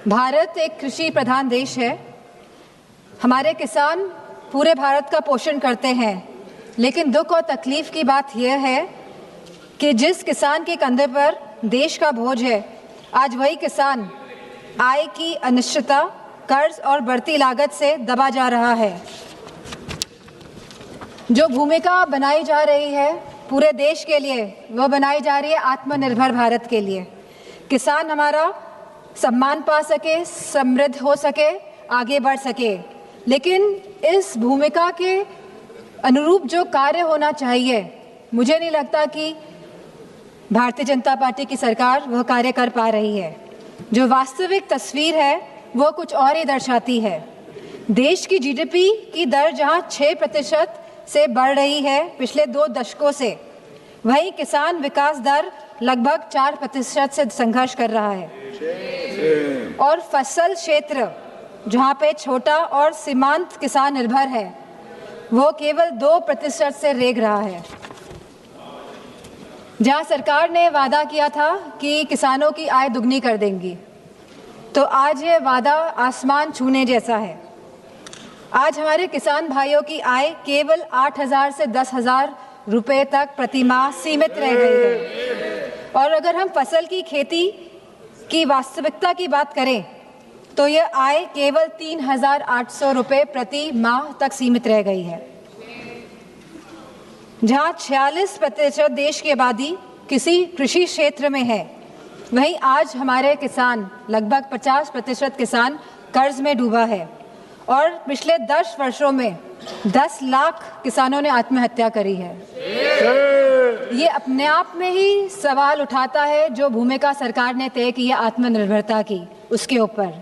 भारत एक कृषि प्रधान देश है। हमारे किसान पूरे भारत का पोषण करते हैं, लेकिन दुख और तकलीफ की बात यह है कि जिस किसान के कंधे पर देश का बोझ है, आज वही किसान आय की अनिश्चितता, कर्ज और बढ़ती लागत से दबा जा रहा है। जो भूमिका बनाई जा रही है पूरे देश के लिए, वह बनाई जा रही है आत्मनिर्भर भारत के लिए। किसान हमारा सम्मान पा सके, समृद्ध हो सके, आगे बढ़ सके, लेकिन इस भूमिका के अनुरूप जो कार्य होना चाहिए, मुझे नहीं लगता कि भारतीय जनता पार्टी की सरकार वह कार्य कर पा रही है। जो वास्तविक तस्वीर है वो कुछ और ही दर्शाती है। देश की जीडीपी की दर जहां 6% से बढ़ रही है पिछले 2 दशकों से, वहीं किसान विकास दर लगभग 4% से संघर्ष कर रहा है। और फसल क्षेत्र जहां पे छोटा और सीमांत किसान निर्भर है, वो केवल 2% से रेंग रहा है। जहां सरकार ने वादा किया था कि किसानों की आय दुगनी कर देंगी, तो आज ये वादा आसमान छूने जैसा है। आज हमारे किसान भाइयों की आय केवल 8,000 से 10,000 रुपए तक प्रति माह सीमित रह गई है। और अगर हम फसल की खेती की वास्तविकता की बात करें, तो यह आय केवल 3,800 रुपए प्रति माह तक सीमित रह गई है। जहां 46% देश की आबादी किसी कृषि क्षेत्र में है, वहीं आज हमारे किसान, लगभग 50% किसान कर्ज में डूबा है। और पिछले 10 वर्षों में 10 लाख किसानों ने आत्महत्या करी है। ये अपने आप में ही सवाल उठाता है जो भूमिका सरकार ने तय की है आत्मनिर्भरता की, उसके ऊपर।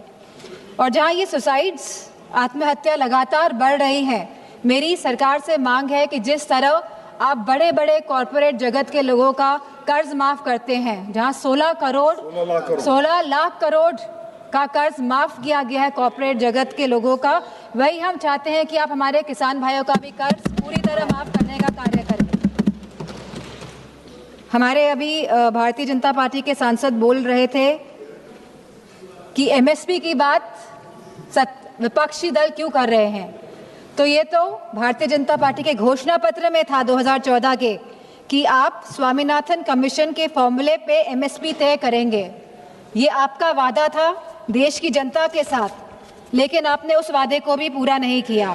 और जहां ये सुसाइड्स, आत्महत्या लगातार बढ़ रही है, मेरी सरकार से मांग है कि जिस तरह आप बड़े बड़े कॉरपोरेट जगत के लोगों का कर्ज माफ करते हैं, जहां 16 लाख करोड़ का कर्ज माफ किया गया है कॉरपोरेट जगत के लोगों का, वही हम चाहते हैं कि आप हमारे किसान भाइयों का भी कर्ज पूरी तरह माफ करने का कार्य करें। हमारे अभी भारतीय जनता पार्टी के सांसद बोल रहे थे कि एमएसपी की बात विपक्षी दल क्यों कर रहे हैं, तो ये तो भारतीय जनता पार्टी के घोषणा पत्र में था 2014 के कि आप स्वामीनाथन कमीशन के फॉर्मूले पे एमएसपी तय करेंगे। ये आपका वादा था देश की जनता के साथ, लेकिन आपने उस वादे को भी पूरा नहीं किया।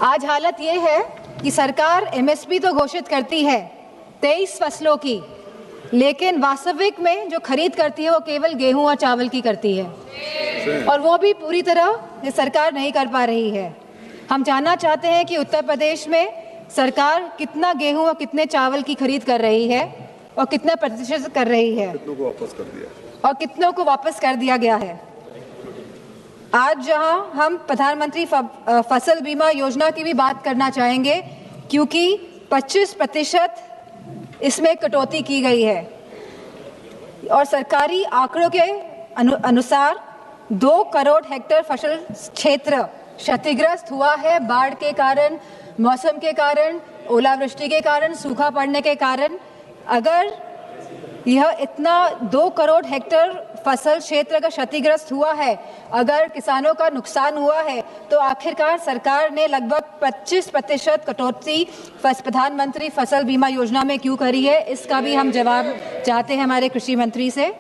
आज हालत ये है कि सरकार एमएसपी तो घोषित करती है 23 फसलों की, लेकिन वास्तविक में जो खरीद करती है वो केवल गेहूं और चावल की करती है, और वो भी पूरी तरह ये सरकार नहीं कर पा रही है। हम जानना चाहते हैं कि उत्तर प्रदेश में सरकार कितना गेहूं और कितने चावल की खरीद कर रही है और कितना प्रतिशत कर रही है, कितनों को वापस कर दिया और कितनों को वापस कर दिया गया है। आज जहां हम प्रधानमंत्री फसल बीमा योजना की भी बात करना चाहेंगे, क्योंकि 25% इसमें कटौती की गई है और सरकारी आंकड़ों के अनुसार 2 करोड़ हेक्टेयर फसल क्षेत्र क्षतिग्रस्त हुआ है बाढ़ के कारण, मौसम के कारण, ओलावृष्टि के कारण, सूखा पड़ने के कारण। अगर यह इतना 2 करोड़ हेक्टेयर फसल क्षेत्र का क्षतिग्रस्त हुआ है, अगर किसानों का नुकसान हुआ है, तो आखिरकार सरकार ने लगभग 25% कटौती प्रधानमंत्री फसल बीमा योजना में क्यों करी है, इसका भी हम जवाब चाहते हैं हमारे कृषि मंत्री से।